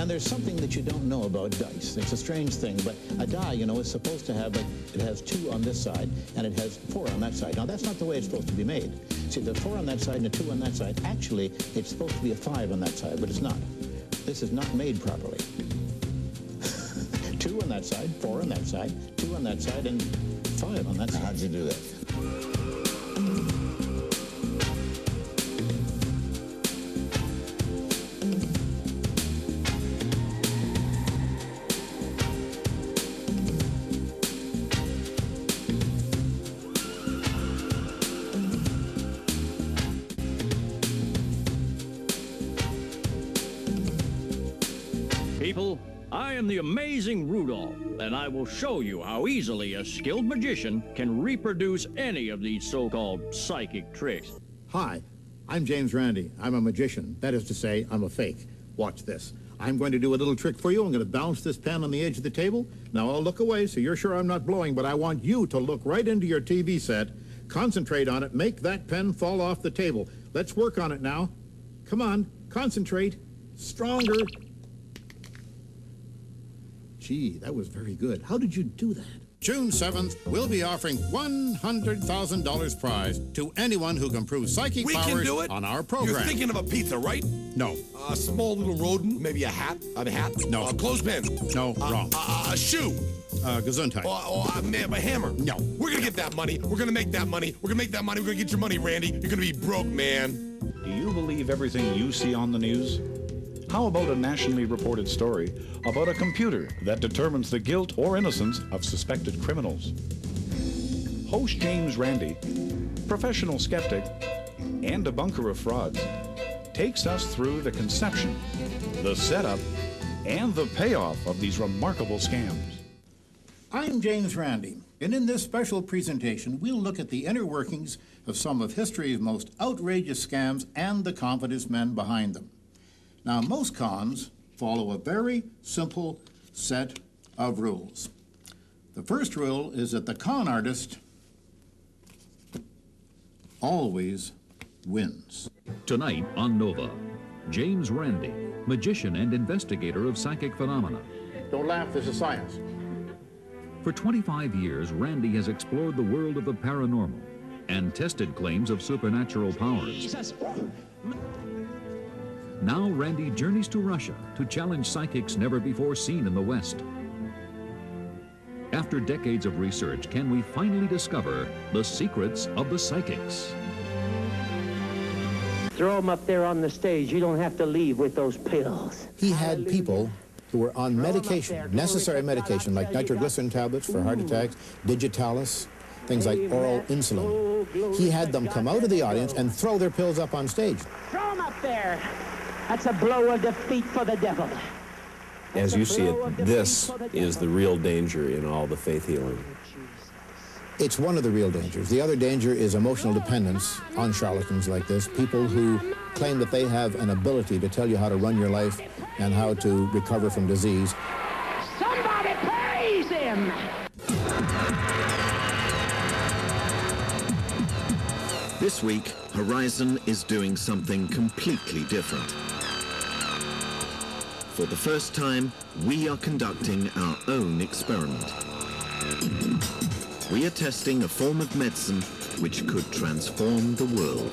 And there's something that you don't know about dice. It's a strange thing, but a die, you know, is supposed to have, like, it has 2 on this side, and it has 4 on that side. Now, that's not the way it's supposed to be made. See, there's 4 on that side and a 2 on that side. Actually, it's supposed to be a 5 on that side, but it's not. This is not made properly. 2 on that side, 4 on that side, 2 on that side, and 5 on that side. How'd you do that? People, I am the amazing Rudolph, and I will show you how easily a skilled magician can reproduce any of these so-called psychic tricks. Hi, I'm James Randi. I'm a magician. That is to say, I'm a fake. Watch this. I'm going to do a little trick for you. I'm going to bounce this pen on the edge of the table. Now I'll look away so you're sure I'm not blowing, but I want you to look right into your TV set, concentrate on it, make that pen fall off the table. Let's work on it now. Come on, concentrate. Stronger. Gee, that was very good. How did you do that? June 7th, we'll be offering $100,000 prize to anyone who can prove psychic powers on our program. You're thinking of a pizza, right? No. A small little rodent, maybe a hat? A hat? No. A clothespin? No, wrong. A shoe? Gesundheit. Or a hammer? No. We're gonna get that money. We're gonna make that money. We're gonna make that money. We're gonna get your money, Randy. You're gonna be broke, man. Do you believe everything you see on the news? How about a nationally reported story about a computer that determines the guilt or innocence of suspected criminals? Host James Randi, professional skeptic and debunker of frauds, takes us through the conception, the setup, and the payoff of these remarkable scams. I'm James Randi, and in this special presentation, we'll look at the inner workings of some of history's most outrageous scams and the confidence men behind them. Now, most cons follow a very simple set of rules. The first rule is that the con artist always wins. Tonight on Nova, James Randi, magician and investigator of psychic phenomena. Don't laugh, this is science. For 25 years, Randi has explored the world of the paranormal and tested claims of supernatural powers. Now Randi journeys to Russia to challenge psychics never before seen in the West. After decades of research, can we finally discover the secrets of the psychics? Throw them up there on the stage. You don't have to leave with those pills. He had people who were on medication, necessary medication, like nitroglycerin tablets for heart attacks, digitalis, things like oral insulin. He had them come out of the audience and throw their pills up on stage. Throw them up there. That's a blow of defeat for the devil. As you see it, this is the real danger in all the faith healing. It's one of the real dangers. The other danger is emotional dependence on charlatans like this, people who claim that they have an ability to tell you how to run your life and how to recover from disease. Somebody praise him! This week, Horizon is doing something completely different. For the first time, we are conducting our own experiment. We are testing a form of medicine which could transform the world.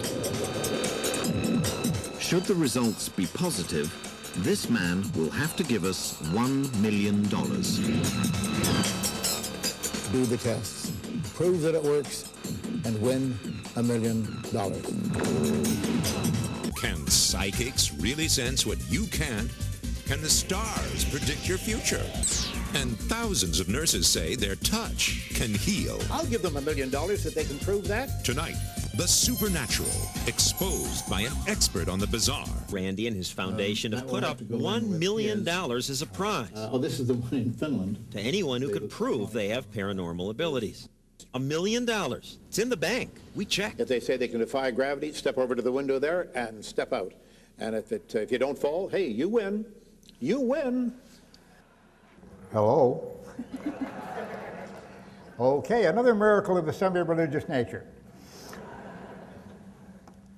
Should the results be positive, this man will have to give us $1 million. Do the tests, prove that it works, and win $1 million. Can psychics really sense what you can't? Can the stars predict your future? And thousands of nurses say their touch can heal. I'll give them $1 million if they can prove that. Tonight, the supernatural, exposed by an expert on the bizarre. Randy and his foundation have put up $1 million as a prize. This is the one in Finland. To anyone who could prove they have paranormal abilities. $1 million. It's in the bank. We checked. If they say they can defy gravity, step over to the window there and step out. And if you don't fall, hey, you win. You win. Hello. Okay, another miracle of the semi-religious nature.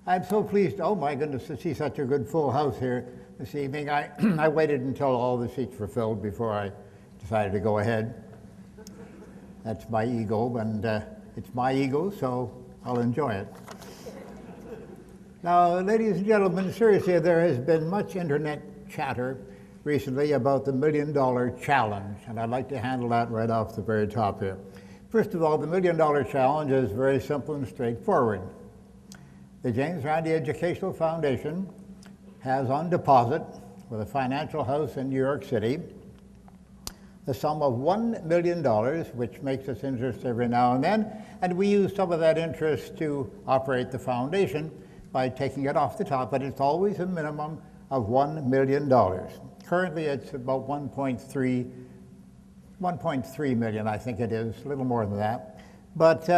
I'm so pleased, oh my goodness, to see such a good full house here this evening. I waited until all the seats were filled before I decided to go ahead. That's my ego, and it's my ego, so I'll enjoy it. Now, ladies and gentlemen, seriously, there has been much internet chatter recently about the $1 million challenge, and I'd like to handle that right off the very top here. First of all, the $1 million challenge is very simple and straightforward. The James Randi Educational Foundation has on deposit with a financial house in New York City the sum of $1 million, which makes us interest every now and then, and we use some of that interest to operate the foundation by taking it off the top, but it's always a minimum of $1 million. Currently, it's about 1.3 million, I think it is, a little more than that. But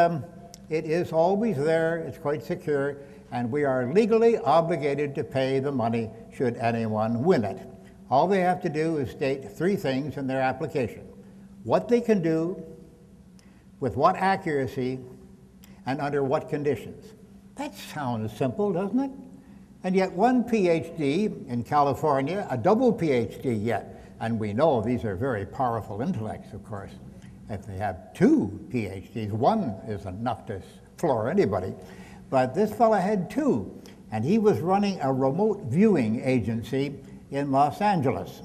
it is always there, it's quite secure, and we are legally obligated to pay the money should anyone win it. All they have to do is state three things in their application: what they can do, with what accuracy, and under what conditions. That sounds simple, doesn't it? And yet one PhD in California, a double PhD yet, and we know these are very powerful intellects, of course. If they have two PhDs, one is enough to floor anybody. But this fellow had two, and he was running a remote viewing agency in Los Angeles.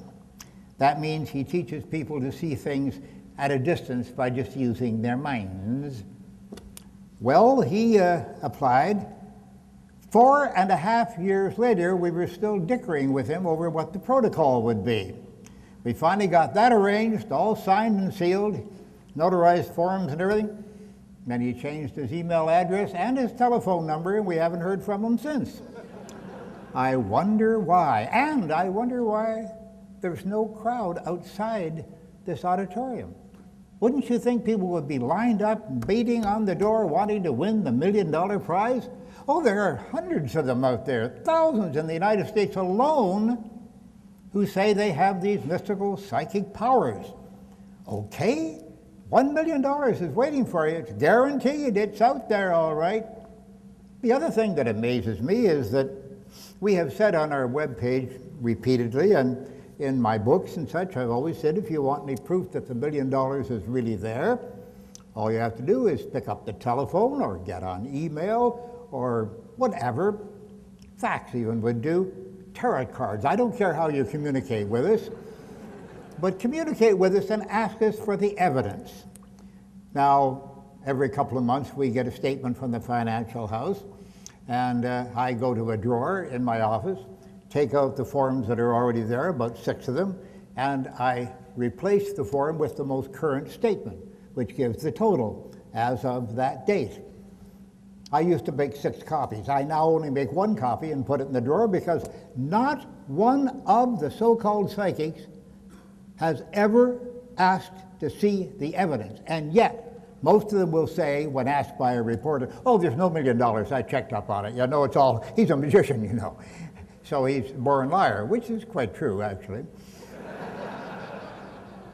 That means he teaches people to see things at a distance by just using their minds. Well, he applied. 4.5 years later, we were still dickering with him over what the protocol would be. We finally got that arranged, all signed and sealed, notarized forms and everything. Then he changed his email address and his telephone number, and we haven't heard from him since. I wonder why. And I wonder why there's no crowd outside this auditorium. Wouldn't you think people would be lined up, beating on the door, wanting to win the $1 million prize? Oh, there are hundreds of them out there, thousands in the United States alone, who say they have these mystical psychic powers. Okay, $1 million is waiting for you. It's guaranteed. It's out there, all right. The other thing that amazes me is that we have said on our webpage repeatedly, and in my books and such, I've always said, if you want any proof that the $1 million is really there, all you have to do is pick up the telephone or get on email or whatever. Fax even would do. Tarot cards. I don't care how you communicate with us, but communicate with us and ask us for the evidence. Now, every couple of months we get a statement from the financial house, and I go to a drawer in my office, take out the forms that are already there, about 6 of them, and I replace the form with the most current statement, which gives the total as of that date. I used to make 6 copies. I now only make 1 copy and put it in the drawer because not one of the so-called psychics has ever asked to see the evidence. And yet, most of them will say, when asked by a reporter, oh, there's no $1 million, I checked up on it. You know, it's all, he's a magician, you know. So he's a born liar, which is quite true, actually.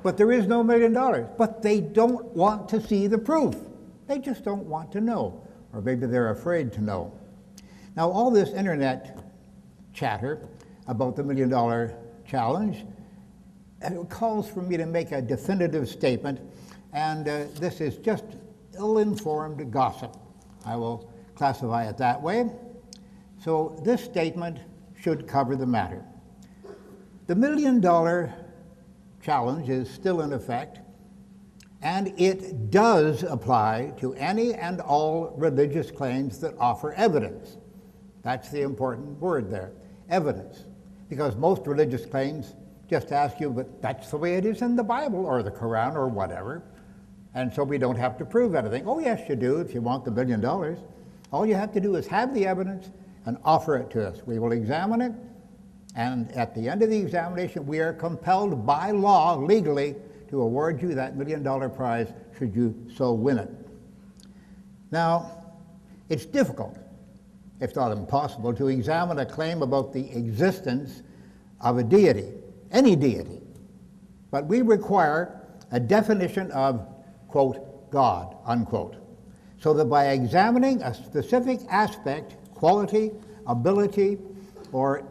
But there is no $1 million. But they don't want to see the proof. They just don't want to know. Or maybe they're afraid to know. Now, all this internet chatter about the $1 million challenge calls for me to make a definitive statement, and this is just ill-informed gossip. I will classify it that way. So this statement should cover the matter. The $1 million challenge is still in effect, and it does apply to any and all religious claims that offer evidence. That's the important word there, evidence. Because most religious claims just ask you, but that's the way it is in the Bible or the Quran or whatever, and so we don't have to prove anything. Oh, yes, you do if you want the $1 million. All you have to do is have the evidence and offer it to us. We will examine it, and at the end of the examination, we are compelled by law, legally, to award you that $1 million prize should you so win it. Now, it's difficult, if not impossible, to examine a claim about the existence of a deity, any deity. But we require a definition of, quote, God, unquote. So that by examining a specific aspect, quality, ability, or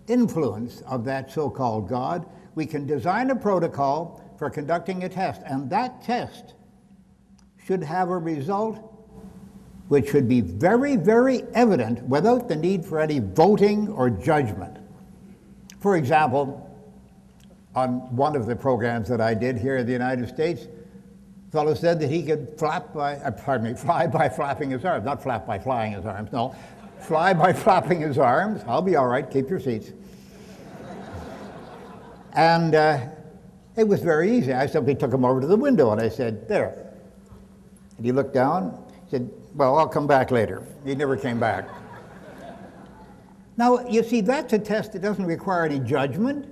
influence of that so-called God, we can design a protocol for conducting a test, and that test should have a result which should be very, very evident without the need for any voting or judgment. For example, on one of the programs that I did here in the United States, a fellow said that he could fly by flapping his arms. Not flap by flying his arms, no. Fly by flapping his arms. I'll be all right, keep your seats. And it was very easy. I simply took him over to the window and I said, there. And he looked down, said, well, I'll come back later. He never came back. Now, you see, that's a test that doesn't require any judgment.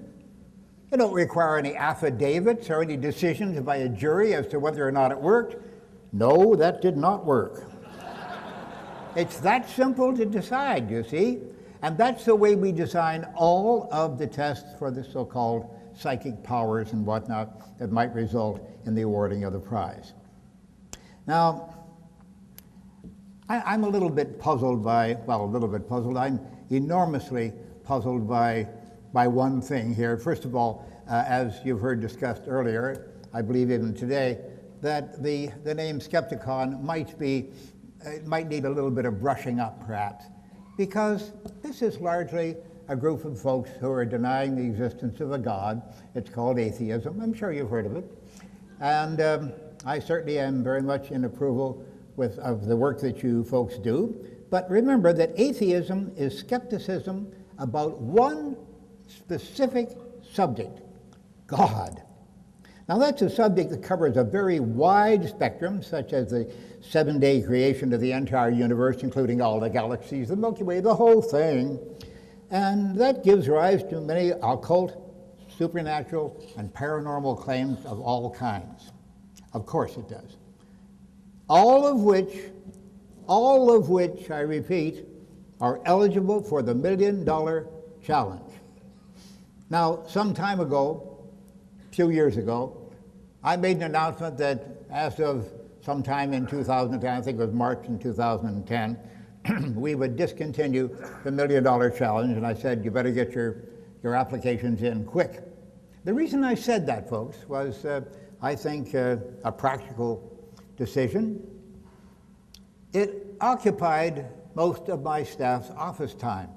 It don't require any affidavits or any decisions by a jury as to whether or not it worked. No, that did not work. It's that simple to decide, you see. And that's the way we design all of the tests for the so-called psychic powers and whatnot that might result in the awarding of the prize. Now, I'm a little bit puzzled by, well, a little bit puzzled. I'm enormously puzzled by one thing here. First of all, as you've heard discussed earlier, I believe even today, that the name Skepticon might need a little bit of brushing up, perhaps, because this is largely a group of folks who are denying the existence of a God. It's called atheism. I'm sure you've heard of it. And I certainly am very much in approval of the work that you folks do. But remember that atheism is skepticism about one specific subject, God. Now that's a subject that covers a very wide spectrum, such as the 7-day creation of the entire universe, including all the galaxies, the Milky Way, the whole thing. And that gives rise to many occult, supernatural, and paranormal claims of all kinds. Of course it does. All of which, I repeat, are eligible for the $1 million challenge. Now, some time ago, a few years ago, I made an announcement that as of sometime in 2010, I think it was March in 2010, we would discontinue the $1 million challenge, and I said, you better get your applications in quick. The reason I said that, folks, was I think a practical decision. It occupied most of my staff's office time,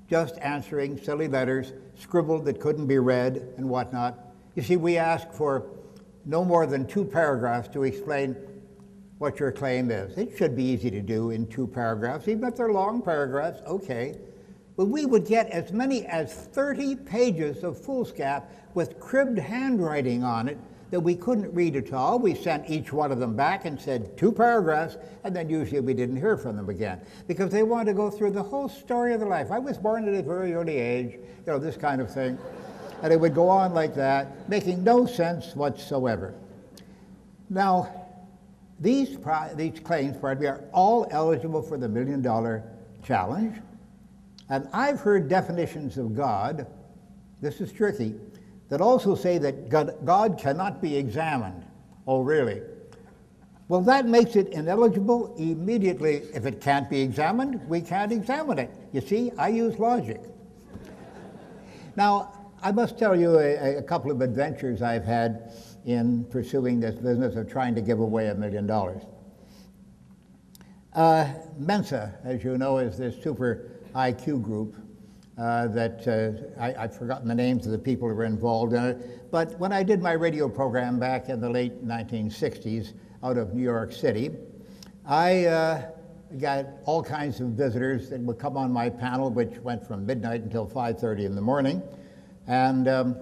just answering silly letters, scribbled that couldn't be read and whatnot. You see, we ask for no more than 2 paragraphs to explain what your claim is. It should be easy to do in 2 paragraphs, even if they're long paragraphs, okay. But we would get as many as 30 pages of foolscap with cribbed handwriting on it that we couldn't read at all. We sent each one of them back and said 2 paragraphs, and then usually we didn't hear from them again because they wanted to go through the whole story of their life. I was born at a very early age, this kind of thing. And it would go on like that, making no sense whatsoever. Now, these claims, are all eligible for the $1 million challenge. And I've heard definitions of God, this is tricky, that also say that God cannot be examined. Oh, really? Well, that makes it ineligible immediately. If it can't be examined, we can't examine it. You see, I use logic. Now, I must tell you a couple of adventures I've had in pursuing this business of trying to give away $1 million. Mensa, as you know, is this super IQ group I've forgotten the names of the people who were involved in it. But when I did my radio program back in the late 1960s out of New York City, I got all kinds of visitors that would come on my panel, which went from midnight until 5:30 in the morning. And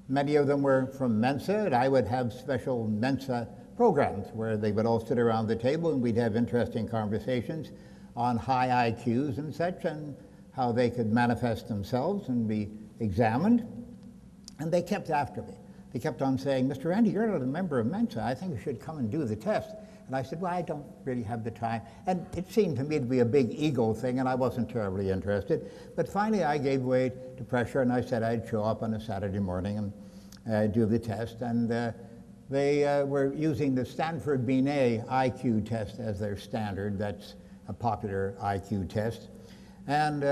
many of them were from Mensa, and I would have special Mensa programs where they would all sit around the table and we'd have interesting conversations on high IQs and such, and how they could manifest themselves and be examined. And they kept after me. They kept on saying, Mr. Randi, you're not a member of Mensa. I think you should come and do the test. And I said, well, I don't really have the time. And it seemed to me to be a big ego thing, and I wasn't terribly interested. But finally, I gave way to pressure, and I said I'd show up on a Saturday morning and do the test. And they were using the Stanford Binet IQ test as their standard. That's a popular IQ test. And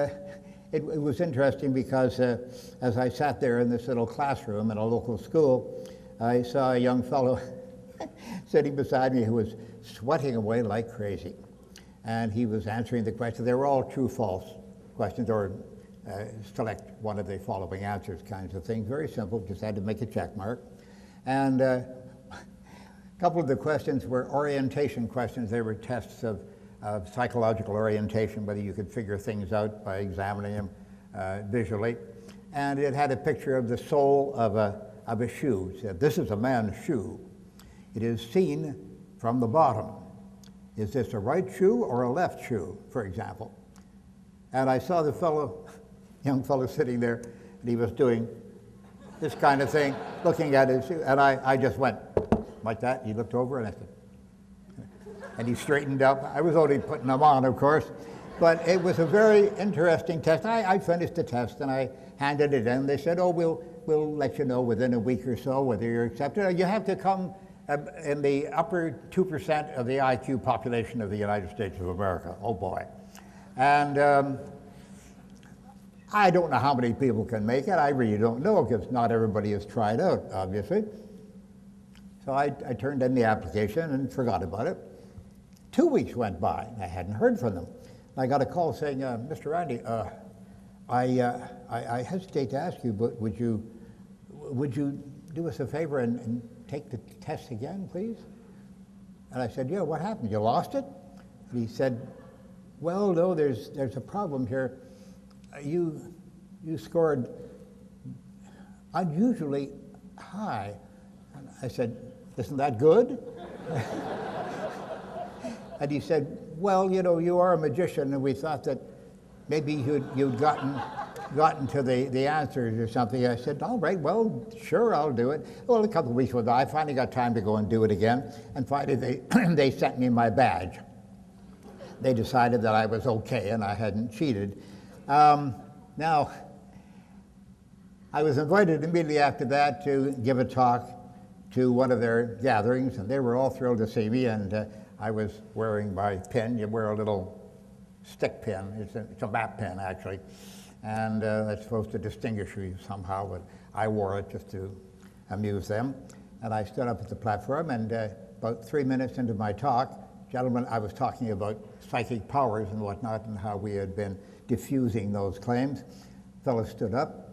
it was interesting because as I sat there in this little classroom in a local school, I saw a young fellow sitting beside me who was sweating away like crazy. And he was answering the questions. They were all true-false questions, or select one of the following answers kinds of things. Very simple, just had to make a check mark. And a couple of the questions were orientation questions. They were tests of psychological orientation, whether you could figure things out by examining them visually. And it had a picture of the sole of a shoe. It said, "This is a man's shoe. It is seen from the bottom. Is this a right shoe or a left shoe," for example. And I saw the young fellow sitting there, and he was doing this kind of thing, looking at his shoe, and I just went like that. He looked over, and I said, and he straightened up. I was only putting them on, of course, but it was a very interesting test. I finished the test, and I handed it in. They said, "Oh, we'll let you know within a week or so whether you're accepted. You have to come in the upper 2% of the IQ population of the United States of America." Oh boy. And I don't know how many people can make it. I really don't know, because not everybody has tried out, obviously. So I turned in the application and forgot about it. 2 weeks went by, and I hadn't heard from them. I got a call saying, "Mr. Randi, I hesitate to ask you, but would you do us a favor and take the test again, please?" And I said, "Yeah, what happened? You lost it?" And he said, "Well, no, there's a problem here. You scored unusually high." And I said, "Isn't that good?" And he said, "Well, you know, you are a magician, and we thought that maybe you'd gotten to the answers or something." I said, "All right, well, sure, I'll do it." Well, a couple of weeks went by. I finally got time to go and do it again, and finally they sent me my badge. They decided that I was okay and I hadn't cheated. Now, I was invited immediately after that to give a talk to one of their gatherings, and they were all thrilled to see me, and I was wearing my pin. You wear a little stick pin. It's a map pin, actually. And that's supposed to distinguish you somehow, but I wore it just to amuse them. And I stood up at the platform, and about 3 minutes into my talk, gentlemen, I was talking about psychic powers and whatnot, and how we had been diffusing those claims. The fellow stood up,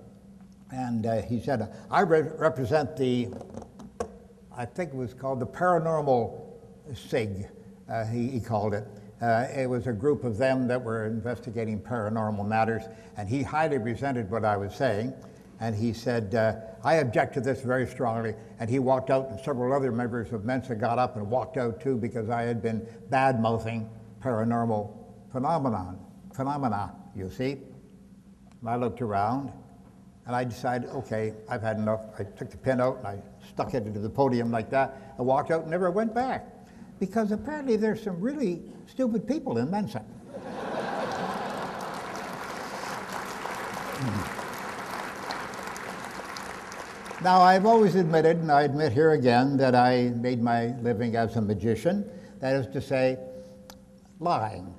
and he said, "I represent I think it was called the Paranormal SIG, he called it. It was a group of them that were investigating paranormal matters, and he highly resented what I was saying. And he said, "I object to this very strongly." And he walked out, and several other members of Mensa got up and walked out too, because I had been bad-mouthing paranormal phenomena, you see. And I looked around, and I decided, okay, I've had enough. I took the pin out, and I stuck it into the podium like that. I walked out and never went back, because apparently there's some really stupid people in Mensa. Now, I've always admitted, and I admit here again, that I made my living as a magician. That is to say, lying.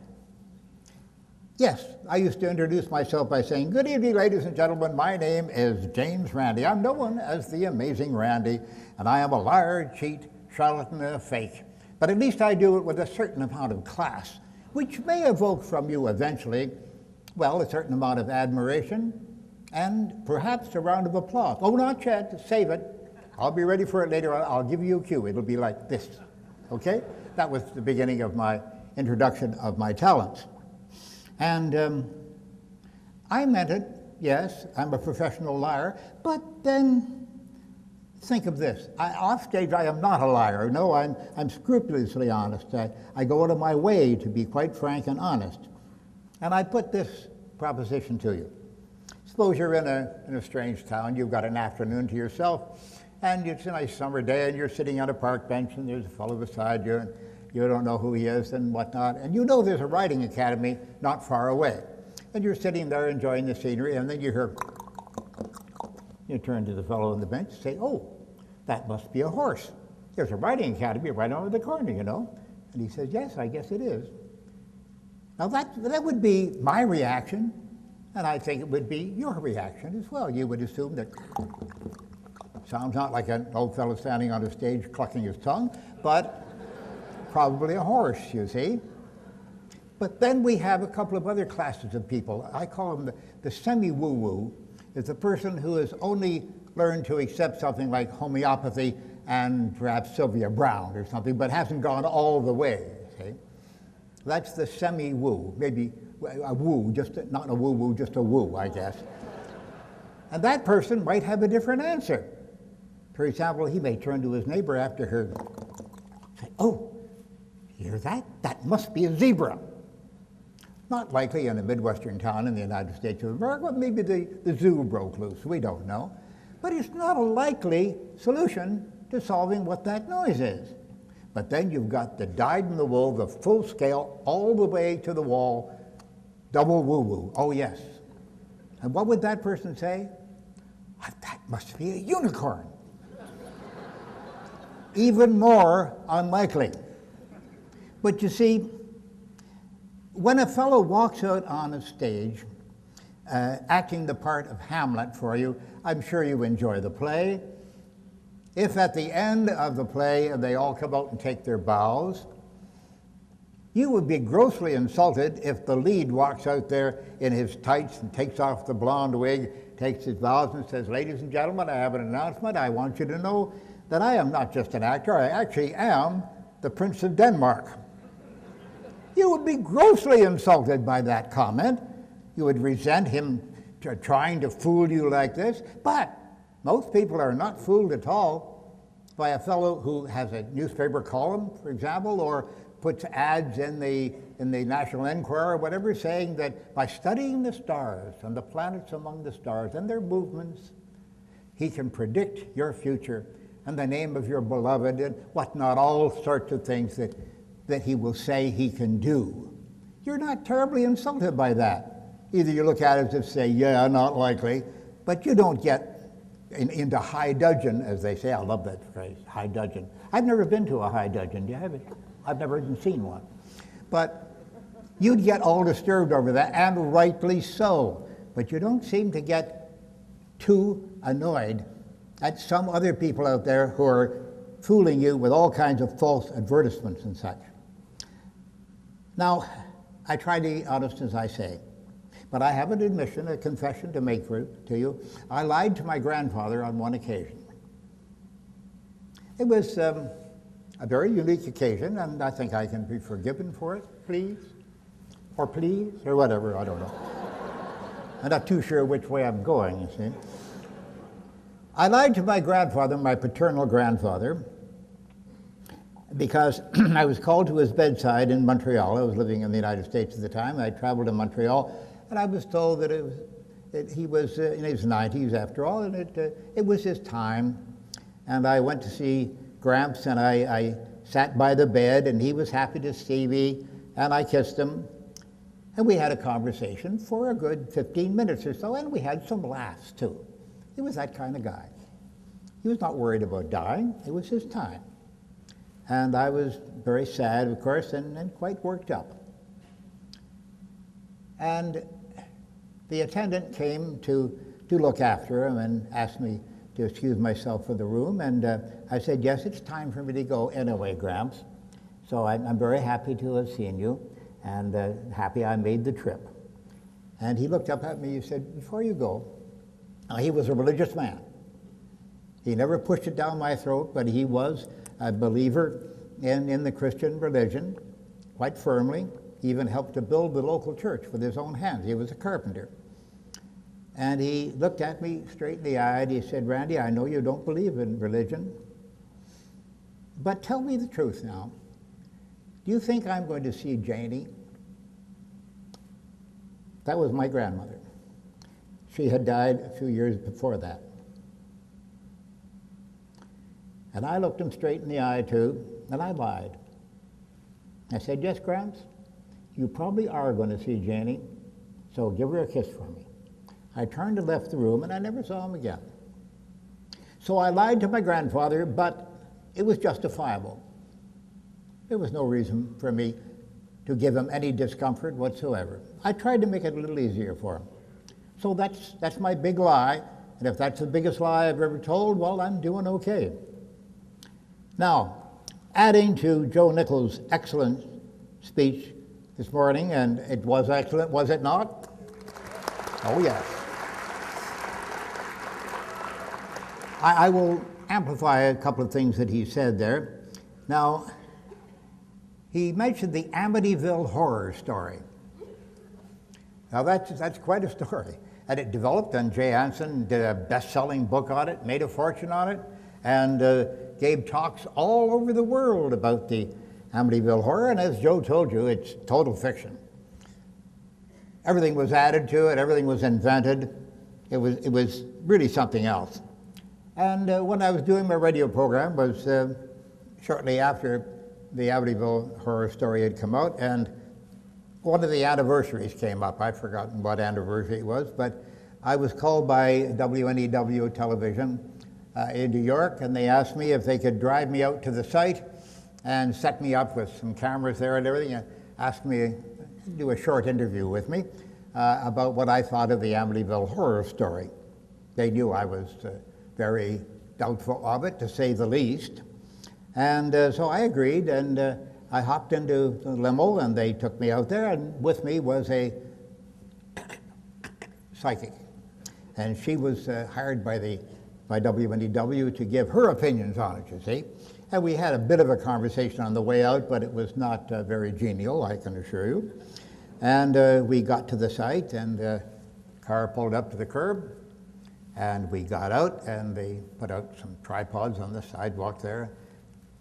Yes, I used to introduce myself by saying, "Good evening, ladies and gentlemen. My name is James Randi. I'm known as the Amazing Randi, and I am a liar, cheat, charlatan, and a fake. But at least I do it with a certain amount of class, which may evoke from you eventually, well, a certain amount of admiration, and perhaps a round of applause. Oh, not yet, save it. I'll be ready for it later. I'll give you a cue. It'll be like this, okay?" That was the beginning of my introduction of my talents. And I meant it, yes, I'm a professional liar, but then think of this. Off stage, I am not a liar. No, I'm scrupulously honest. I go out of my way to be quite frank and honest. And I put this proposition to you. Suppose you're in a strange town, you've got an afternoon to yourself, and it's a nice summer day, and you're sitting on a park bench, and there's a fellow beside you, and you don't know who he is and whatnot, and you know there's a riding academy not far away. And you're sitting there enjoying the scenery, and then you hear, you turn to the fellow on the bench and say, "Oh, that must be a horse. There's a riding academy right over the corner, you know." And he says, "Yes, I guess it is." Now that would be my reaction, and I think it would be your reaction as well. You would assume that sounds not like an old fellow standing on a stage clucking his tongue, but probably a horse, you see. But then we have a couple of other classes of people. I call them the semi-woo-woo. Is the person who has only learned to accept something like homeopathy and perhaps Sylvia Brown or something, but hasn't gone all the way, see? That's the semi-woo, maybe a woo, just not a woo-woo, just a woo, I guess. And that person might have a different answer. For example, he may turn to his neighbor after her, say, "Oh, hear that? That must be a zebra." Not likely in a Midwestern town in the United States of America, but maybe the zoo broke loose, we don't know. But it's not a likely solution to solving what that noise is. But then you've got the dyed-in-the-wool, the full scale, all the way to the wall, double woo-woo, oh yes. And what would that person say? That must be a unicorn. Even more unlikely. But you see, when a fellow walks out on a stage, acting the part of Hamlet for you, I'm sure you enjoy the play. If at the end of the play they all come out and take their bows, you would be grossly insulted if the lead walks out there in his tights and takes off the blonde wig, takes his bows and says, "Ladies and gentlemen, I have an announcement. I want you to know that I am not just an actor, I actually am the Prince of Denmark." You would be grossly insulted by that comment. You would resent him trying to fool you like this. But most people are not fooled at all by a fellow who has a newspaper column, for example, or puts ads in the National Enquirer or whatever, saying that by studying the stars and the planets among the stars and their movements, he can predict your future and the name of your beloved and whatnot, all sorts of things that he will say he can do. You're not terribly insulted by that. Either you look at it as if say, yeah, not likely, but you don't get into high dudgeon, as they say. I love that phrase, high dudgeon. I've never been to a high dudgeon. Do you have it? I've never even seen one. But you'd get all disturbed over that, and rightly so. But you don't seem to get too annoyed at some other people out there who are fooling you with all kinds of false advertisements and such. Now, I try to be honest as I say, but I have an admission, a confession to make to you. I lied to my grandfather on one occasion. It was a very unique occasion, and I think I can be forgiven for it, please, or whatever, I don't know. I'm not too sure which way I'm going, you see. I lied to my grandfather, my paternal grandfather, because I was called to his bedside in Montreal. I was living in the United States at the time. I traveled to Montreal, and I was told that he was in his 90s after all, and it was his time. And I went to see Gramps, and I sat by the bed, and he was happy to see me, and I kissed him. And we had a conversation for a good 15 minutes or so, and we had some laughs too. He was that kind of guy. He was not worried about dying. It was his time. And I was very sad, of course, and quite worked up. And the attendant came to look after him and asked me to excuse myself for the room. And I said, yes, it's time for me to go anyway, Gramps. So I'm very happy to have seen you and happy I made the trip. And he looked up at me and said, before you go, now, he was a religious man. He never pushed it down my throat, but he was a believer in the Christian religion, quite firmly. He even helped to build the local church with his own hands. He was a carpenter. And he looked at me straight in the eye and he said, Randy, I know you don't believe in religion, but tell me the truth now. Do you think I'm going to see Janie? That was my grandmother. She had died a few years before that. And I looked him straight in the eye too, and I lied. I said, yes, Gramps, you probably are going to see Janie, so give her a kiss for me. I turned and left the room, and I never saw him again. So I lied to my grandfather, but it was justifiable. There was no reason for me to give him any discomfort whatsoever. I tried to make it a little easier for him. So that's my big lie, and if that's the biggest lie I've ever told, well, I'm doing okay. Now, adding to Joe Nichols' excellent speech this morning, and it was excellent, was it not? Oh, yes. I will amplify a couple of things that he said there. Now, he mentioned the Amityville horror story. Now, that's quite a story. And it developed, and Jay Anson did a best-selling book on it, made a fortune on it, and gave talks all over the world about the Amityville horror. And as Joe told you, it's total fiction. Everything was added to it. Everything was invented. It was really something else. And when I was doing my radio program was shortly after the Amityville horror story had come out, and one of the anniversaries came up. I've forgotten what anniversary it was, but I was called by WNEW television in New York, and they asked me if they could drive me out to the site and set me up with some cameras there and everything, and asked me to do a short interview with me about what I thought of the Amityville horror story. They knew I was very doubtful of it, to say the least. And so I agreed, and I hopped into the limo, and they took me out there, and with me was a psychic. And she was hired by WNEW to give her opinions on it, you see. And we had a bit of a conversation on the way out, but it was not very genial, I can assure you. And we got to the site, and the car pulled up to the curb, and we got out, and they put out some tripods on the sidewalk there,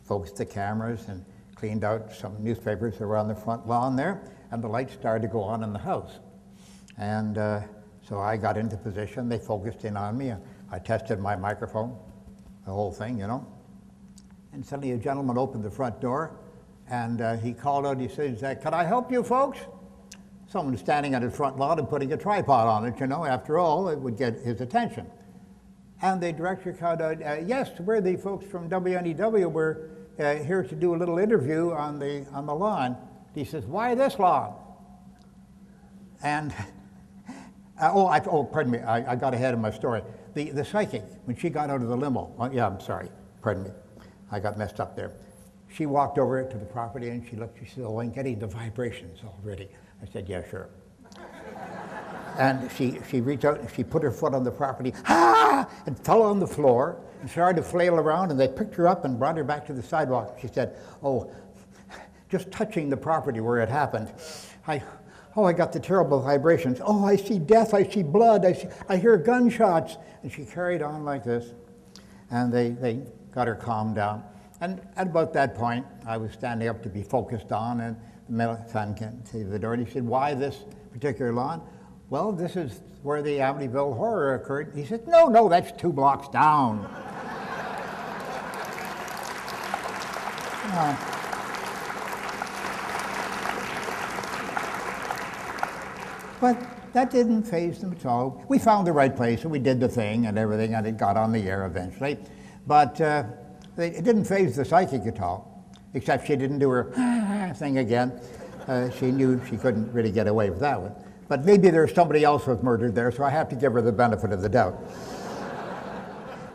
focused the cameras, and cleaned out some newspapers around the front lawn there, and the lights started to go on in the house. And so I got into position. They focused in on me. I tested my microphone, the whole thing, you know. And suddenly a gentleman opened the front door, and he called out, he says, "Can I help you folks?" Someone standing on his front lawn and putting a tripod on it, you know, after all, it would get his attention. And the director called out, "Yes, we're the folks from WNEW. We're here to do a little interview on the lawn." He says, "Why this lawn?" And, pardon me, I got ahead of my story. The psychic, when she got out of the limo, I'm sorry, pardon me, I got messed up there. She walked over to the property and she looked, she said, "Oh, I'm getting the vibrations already." I said, "Yeah, sure." And she reached out and she put her foot on the property, and fell on the floor and started to flail around, and they picked her up and brought her back to the sidewalk. She said, "Oh, just touching the property where it happened, I got the terrible vibrations. Oh, I see death, I see blood, I hear gunshots." And she carried on like this, and they got her calmed down. And at about that point, I was standing up to be focused on, and the man came to the door, and he said, "Why this particular lawn?" "Well, this is where the Amityville horror occurred." He said, No, that's 2 blocks down." But that didn't faze them at all. We found the right place, and we did the thing and everything, and it got on the air eventually. But it didn't faze the psychic at all, except she didn't do her thing again. She knew she couldn't really get away with that one. But maybe there's somebody else was murdered there, so I have to give her the benefit of the doubt.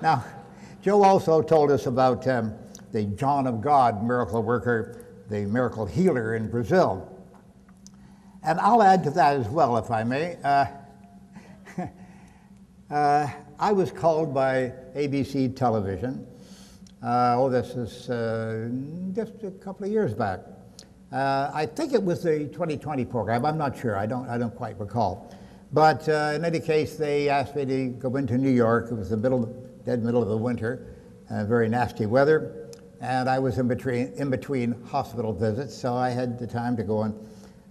Now, Joe also told us about the John of God miracle worker, the miracle healer in Brazil. And I'll add to that as well, if I may. I was called by ABC television. This is just a couple of years back. I think it was the 2020 program. I'm not sure. I don't quite recall. But in any case, they asked me to go into New York. It was the dead middle of the winter, very nasty weather, and I was in between hospital visits, so I had the time to go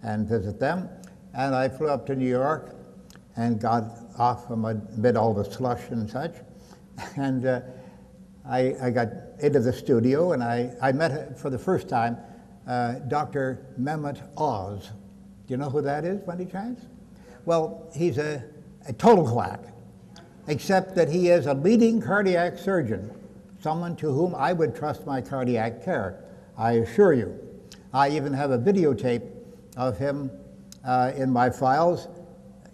and visit them. And I flew up to New York and got off amid all the slush and such. And I got into the studio, and I met for the first time Dr. Mehmet Oz. Do you know who that is, by any chance? Well, he's a total quack, except that he is a leading cardiac surgeon, someone to whom I would trust my cardiac care, I assure you. I even have a videotape of him in my files,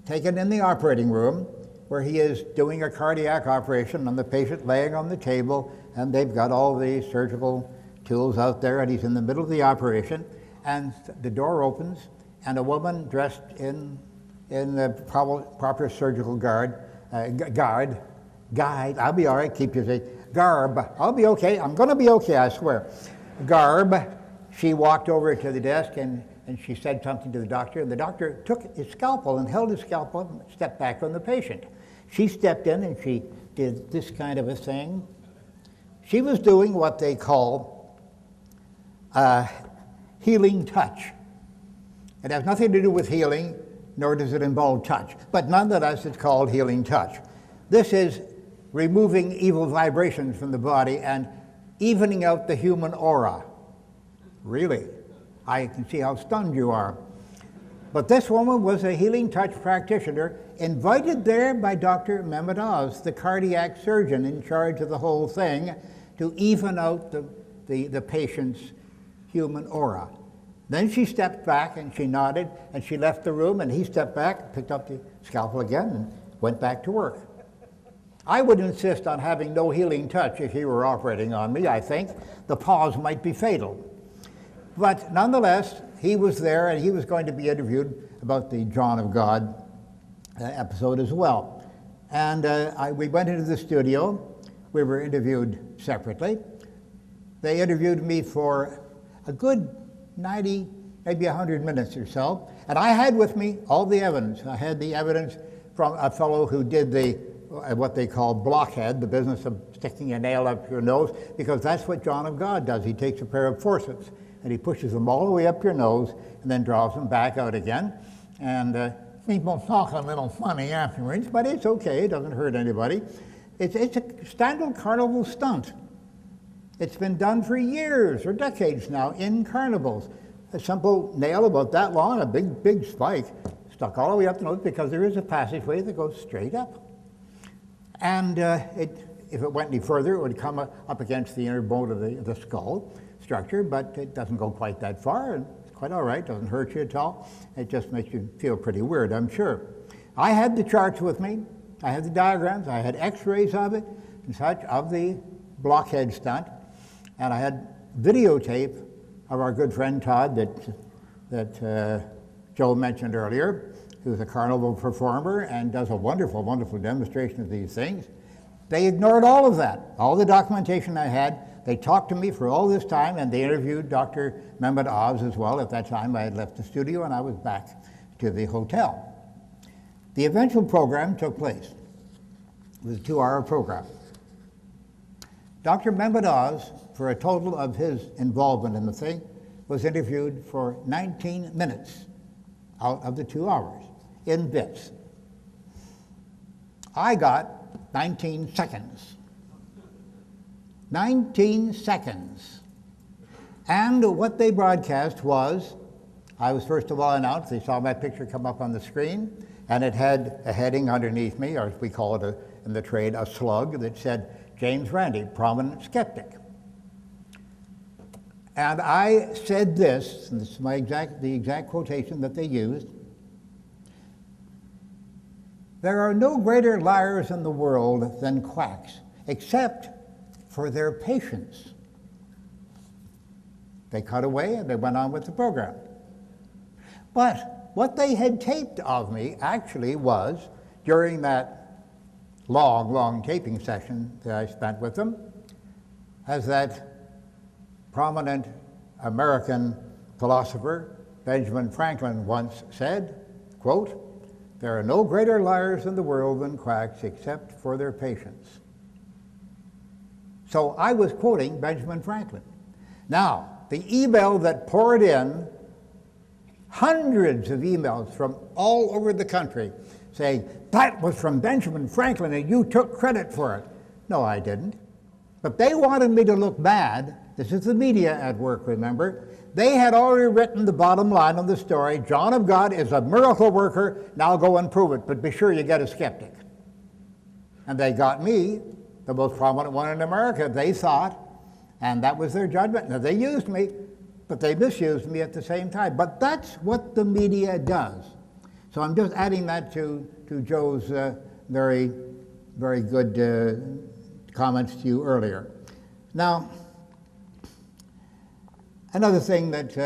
taken in the operating room, where he is doing a cardiac operation on the patient laying on the table, and they've got all the surgical tools out there, and he's in the middle of the operation, and the door opens, and a woman dressed in the proper surgical guide, I'll be all right, keep your say, garb, I'll be okay, I'm going to be okay, I swear. Garb, she walked over to the desk and she said something to the doctor, and the doctor took his scalpel and held his scalpel and stepped back from the patient. She stepped in and she did this kind of a thing. She was doing what they call healing touch. It has nothing to do with healing, nor does it involve touch. But nonetheless, it's called healing touch. This is removing evil vibrations from the body and evening out the human aura. Really? I can see how stunned you are. But this woman was a healing touch practitioner, invited there by Dr. Mehmet Oz, the cardiac surgeon in charge of the whole thing, to even out the patient's human aura. Then she stepped back and she nodded and she left the room, and he stepped back, picked up the scalpel again, and went back to work. I would insist on having no healing touch if he were operating on me. I think the pause might be fatal. But nonetheless, he was there, and he was going to be interviewed about the John of God episode as well. And we went into the studio. We were interviewed separately. They interviewed me for a good 90, maybe 100 minutes or so. And I had with me all the evidence. I had the evidence from a fellow who did what they call blockhead, the business of sticking a nail up your nose, because that's what John of God does. He takes a pair of forceps and he pushes them all the way up your nose and then draws them back out again. And people talk a little funny afterwards, but it's okay, it doesn't hurt anybody. It's a standard carnival stunt. It's been done for years or decades now in carnivals. A simple nail about that long, a big spike, stuck all the way up the nose, because there is a passageway that goes straight up. And if it went any further, it would come up against the inner bone of the skull structure, but it doesn't go quite that far, and it's quite all right, doesn't hurt you at all. It just makes you feel pretty weird, I'm sure. I had the charts with me, I had the diagrams, I had x-rays of it and such, of the blockhead stunt, and I had videotape of our good friend Todd that Joe mentioned earlier, who's a carnival performer and does a wonderful, wonderful demonstration of these things. They ignored all of that, all the documentation I had. They talked to me for all this time, and they interviewed Dr. Mehmet Oz as well. At that time, I had left the studio, and I was back to the hotel. The eventual program took place. It was a 2-hour program. Dr. Mehmet Oz, for a total of his involvement in the thing, was interviewed for 19 minutes out of the 2 hours, in bits. I got 19 seconds. 19 seconds. And what they broadcast was, I was first of all announced, they saw my picture come up on the screen, and it had a heading underneath me, or as we call it in the trade, a slug, that said, James Randi, prominent skeptic. And I said this, and this is the exact quotation that they used: there are no greater liars in the world than quacks, except for their patients. They cut away and they went on with the program. But what they had taped of me actually was, during that long taping session that I spent with them, as that prominent American philosopher Benjamin Franklin once said, quote, there are no greater liars in the world than quacks except for their patients. So I was quoting Benjamin Franklin. Now, the email that poured in, hundreds of emails from all over the country saying, that was from Benjamin Franklin and you took credit for it. No, I didn't. But they wanted me to look bad. This is the media at work, remember. They had already written the bottom line of the story. John of God is a miracle worker. Now go and prove it, but be sure you get a skeptic. And they got me, the most prominent one in America, they thought, and that was their judgment. Now, they used me, but they misused me at the same time. But that's what the media does. So I'm just adding that to Joe's very, very good comments to you earlier. Now, another thing that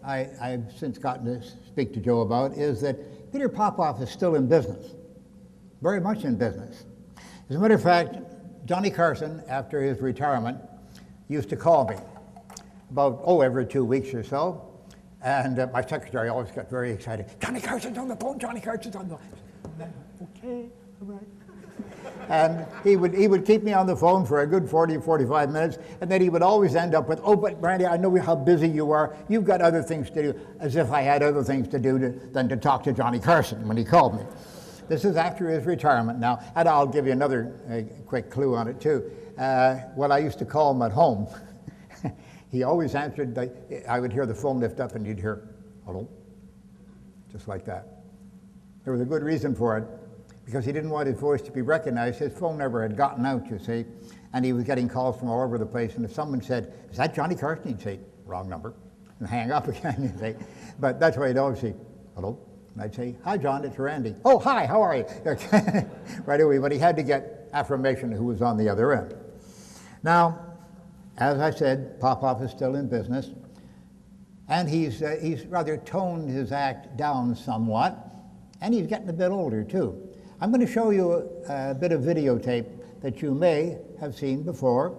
I've since gotten to speak to Joe about is that Peter Popoff is still in business, very much in business. As a matter of fact, Johnny Carson, after his retirement, used to call me about, every 2 weeks or so. And my secretary always got very excited. Johnny Carson's on the phone, Johnny Carson's on the phone. Okay, all right. And he would keep me on the phone for a good 40, 45 minutes, and then he would always end up with, but Randy, I know how busy you are. You've got other things to do, as if I had other things to do than to talk to Johnny Carson when he called me. This is after his retirement now, and I'll give you another quick clue on it too. When I used to call him at home, he always answered, I would hear the phone lift up and you'd hear, hello, just like that. There was a good reason for it, because he didn't want his voice to be recognized. His phone never had gotten out, you see, and he was getting calls from all over the place, and if someone said, is that Johnny Carson? He'd say, wrong number, and hang up again, you see. But that's why he'd always say, hello, and I'd say, hi John, it's Randy. Oh, hi, how are you? Right away, but he had to get affirmation of who was on the other end. Now, as I said, Popoff is still in business, and he's rather toned his act down somewhat, and he's getting a bit older too. I'm going to show you a bit of videotape that you may have seen before.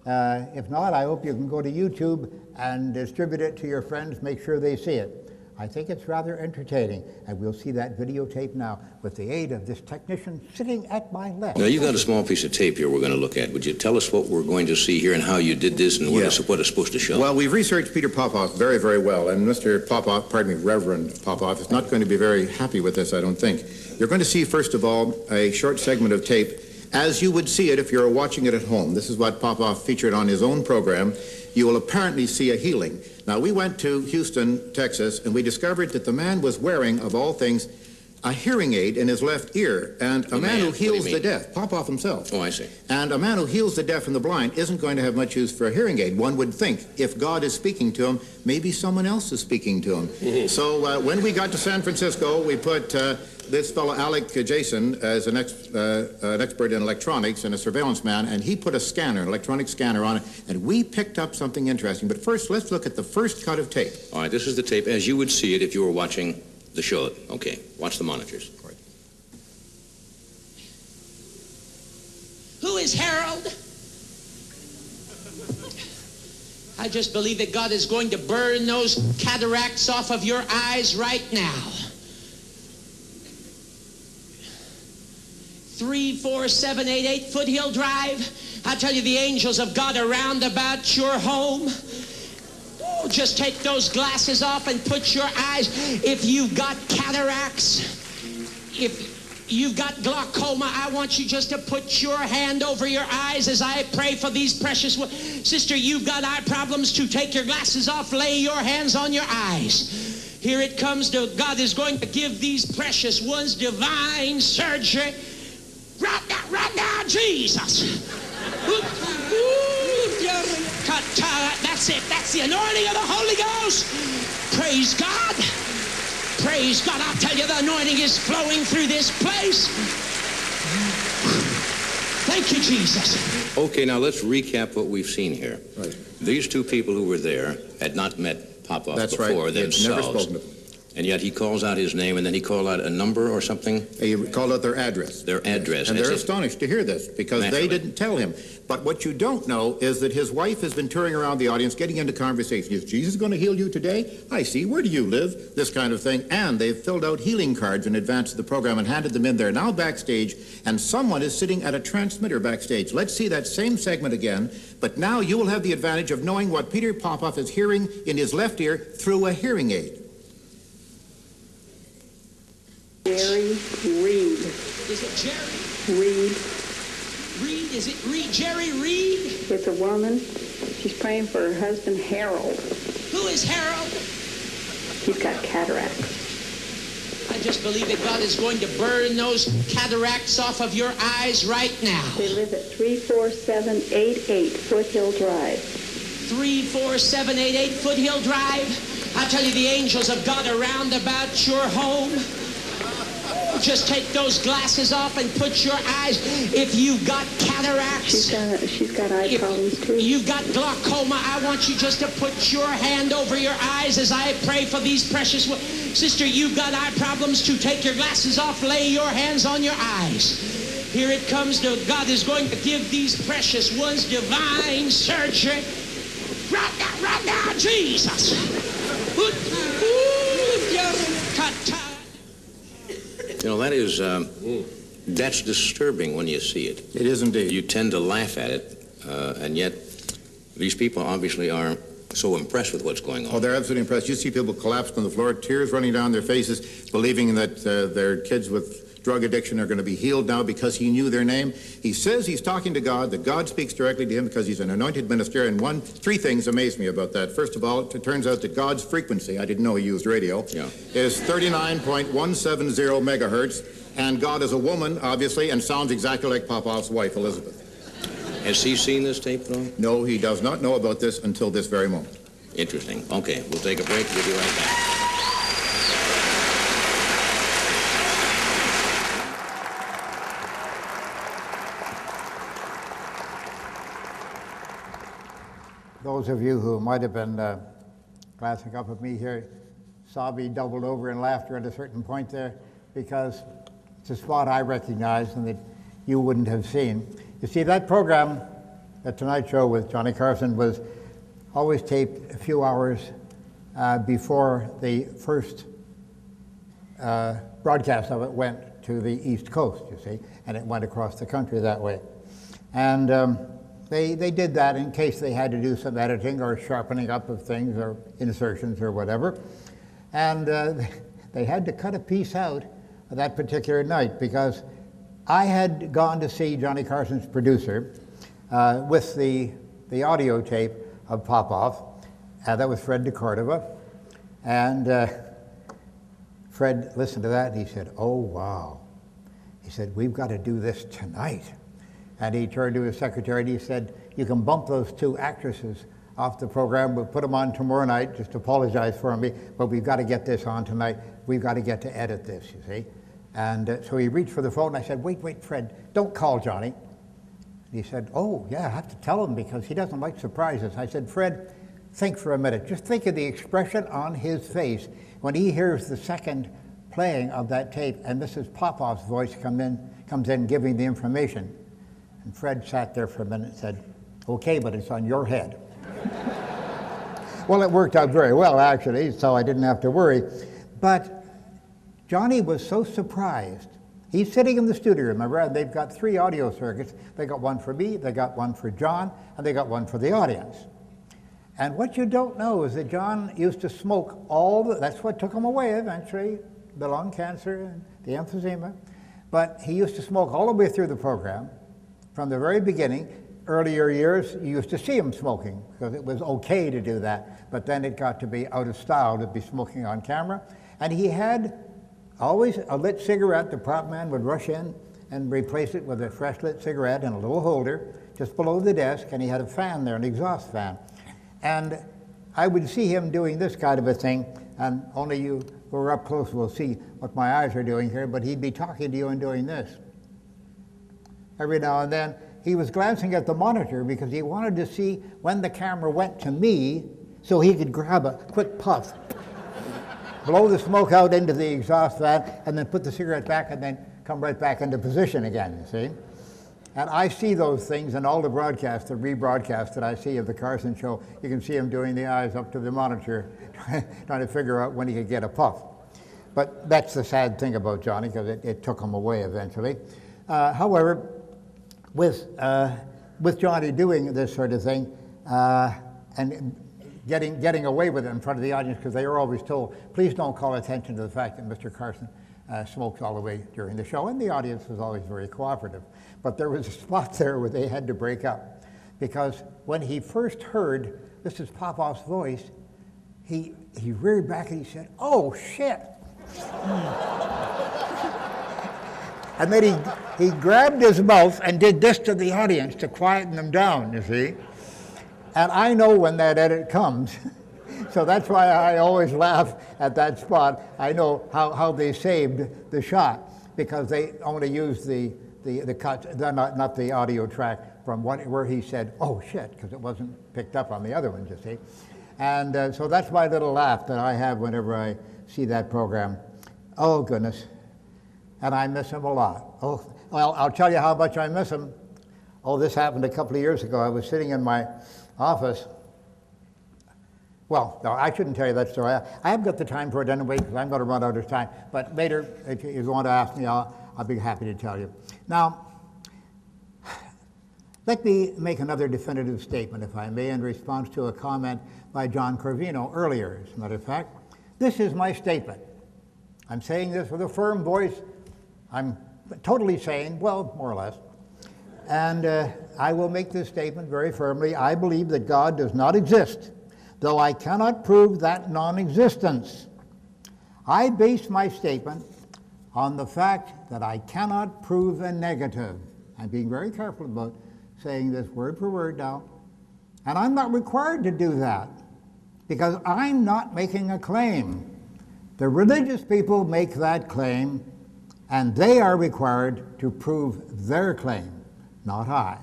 If not, I hope you can go to YouTube and distribute it to your friends, make sure they see it. I think it's rather entertaining, and we'll see that videotape now with the aid of this technician sitting at my left. Now, you've got a small piece of tape here we're going to look at. Would you tell us what we're going to see here and how you did this and what it's supposed to show? Well, we've researched Peter Popoff very, very well, and Mr. Popoff, Reverend Popoff, is not going to be very happy with this, I don't think. You're going to see, first of all, a short segment of tape as you would see it if you're watching it at home. This is what Popoff featured on his own program. You will apparently see a healing. Now, we went to Houston, Texas, and we discovered that the man was wearing, of all things, a hearing aid in his left ear. And a man who heals the deaf, Popoff himself. Oh, I see. And a man who heals the deaf and the blind isn't going to have much use for a hearing aid. One would think if God is speaking to him, maybe someone else is speaking to him. So when we got to San Francisco, we put this fellow, Alec Jason, as an expert in electronics and a surveillance man, and he put a scanner, an electronic scanner on it, and we picked up something interesting. But first, let's look at the first cut of tape. All right, this is the tape as you would see it if you were watching the show. Okay, watch the monitors. Right. Who is Harold? I just believe that God is going to burn those cataracts off of your eyes right now. 34788 Foothill Drive. I tell you, the angels of God are round about your home. Oh, just take those glasses off and put your eyes. If you've got cataracts, if you've got glaucoma, I want you just to put your hand over your eyes as I pray for these precious ones. Sister, you've got eye problems too. Take your glasses off, lay your hands on your eyes. Here it comes. God is going to give these precious ones divine surgery. Right now, Jesus. That's it. That's the anointing of the Holy Ghost. Praise God. Praise God. I'll tell you, the anointing is flowing through this place. Thank you, Jesus. Okay, now let's recap what we've seen here. Right. These two people who were there had not met Popoff before themselves. Never spoken to them. And yet he calls out his name, and then he called out a number or something? He called out their address. Their address. And they're astonished to hear this, because they didn't tell him. But what you don't know is that his wife has been touring around the audience, getting into conversation. Is Jesus going to heal you today? I see. Where do you live? This kind of thing. And they've filled out healing cards in advance of the program and handed them in. They're now backstage, and someone is sitting at a transmitter backstage. Let's see that same segment again. But now you will have the advantage of knowing what Peter Popoff is hearing in his left ear through a hearing aid. Jerry Reed. Is it Jerry? Reed. Reed? Is it Reed? Jerry Reed? It's a woman. She's praying for her husband, Harold. Who is Harold? He's got cataracts. I just believe that God is going to burn those cataracts off of your eyes right now. They live at 34788 Foothill Drive. 34788 Foothill Drive. I tell you, the angels of God are round about your home. Just take those glasses off and put your eyes. If you've got cataracts, she's got eye problems too. You've got glaucoma. I want you just to put your hand over your eyes as I pray for these precious ones. Sister, you've got eye problems too. Take your glasses off. Lay your hands on your eyes. Here it comes. God is going to give these precious ones divine surgery. Right now, Jesus. You know, that is, that's disturbing when you see it. It is indeed. You tend to laugh at it, and yet these people obviously are so impressed with what's going on. Oh, they're absolutely impressed. You see people collapsed on the floor, tears running down their faces, believing that their kids with drug addiction are going to be healed now because he knew their name. He says he's talking to God, that God speaks directly to him because he's an anointed minister, and three things amaze me about that. First of all, it turns out that God's frequency, I didn't know he used radio, is 39.170 megahertz, and God is a woman, obviously, and sounds exactly like Popoff's wife, Elizabeth. Has he seen this tape at all? No, he does not know about this until this very moment. Interesting. Okay, we'll take a break. We'll be right back. Those of you who might have been glancing up at me here saw me doubled over in laughter at a certain point there because it's a spot I recognized and that you wouldn't have seen. You see, that program, The Tonight Show with Johnny Carson, was always taped a few hours before the first broadcast of it went to the East Coast, you see, and it went across the country that way. And they did that in case they had to do some editing or sharpening up of things or insertions or whatever. And they had to cut a piece out that particular night because I had gone to see Johnny Carson's producer with the audio tape of Popoff. That was Fred DeCordova. And Fred listened to that and he said, "Oh, wow." He said, "We've got to do this tonight." And he turned to his secretary and he said, "You can bump those two actresses off the program. We'll put them on tomorrow night. Just apologize for me, but we've got to get this on tonight. We've got to get to edit this, you see." And so he reached for the phone and I said, wait, Fred, don't call Johnny." And he said, "Oh, yeah, I have to tell him because he doesn't like surprises." I said, "Fred, think for a minute. Just think of the expression on his face when he hears the second playing of that tape and Mrs. Popoff's voice comes in giving the information." And Fred sat there for a minute and said, "Okay, but it's on your head." Well, it worked out very well, actually, so I didn't have to worry. But Johnny was so surprised. He's sitting in the studio, remember, and they've got 3 audio circuits. They got one for me, they got one for John, and they got one for the audience. And what you don't know is that John used to smoke that's what took him away eventually, the lung cancer and the emphysema. But he used to smoke all the way through the program. From the very beginning, earlier years, you used to see him smoking because it was okay to do that. But then it got to be out of style to be smoking on camera. And he had always a lit cigarette. The prop man would rush in and replace it with a fresh lit cigarette in a little holder just below the desk. And he had a fan there, an exhaust fan. And I would see him doing this kind of a thing. And only you who are up close will see what my eyes are doing here. But he'd be talking to you and doing this. Every now and then, he was glancing at the monitor because he wanted to see when the camera went to me so he could grab a quick puff, blow the smoke out into the exhaust fan, and then put the cigarette back and then come right back into position again, you see. And I see those things in all the broadcasts, the rebroadcasts that I see of the Carson Show. You can see him doing the eyes up to the monitor, trying to figure out when he could get a puff. But that's the sad thing about Johnny, because it took him away eventually. However, with Johnny doing this sort of thing and getting away with it in front of the audience, because they were always told, please don't call attention to the fact that Mr. Carson smokes all the way during the show, and the audience was always very cooperative. But there was a spot there where they had to break up, because when he first heard Mrs. Popoff's voice, he reared back and he said, "Oh, shit." And then he grabbed his mouth and did this to the audience to quieten them down, you see. And I know when that edit comes. So that's why I always laugh at that spot. I know how they saved the shot, because they only used the cut, not the audio track from where he said, "Oh shit," because it wasn't picked up on the other one, you see. And so that's my little laugh that I have whenever I see that program. Oh goodness. And I miss him a lot. Oh, well, I'll tell you how much I miss him. Oh, this happened a couple of years ago. I was sitting in my office. Well, no, I shouldn't tell you that story. I haven't got the time for it anyway, because I'm going to run out of time. But later, if you want to ask me, I'll be happy to tell you. Now, let me make another definitive statement, if I may, in response to a comment by John Corvino earlier. As a matter of fact, this is my statement. I'm saying this with a firm voice. I'm totally sane, well, more or less. And I will make this statement very firmly. I believe that God does not exist, though I cannot prove that non-existence. I base my statement on the fact that I cannot prove a negative. I'm being very careful about saying this word for word now. And I'm not required to do that, because I'm not making a claim. The religious people make that claim, and they are required to prove their claim, not I.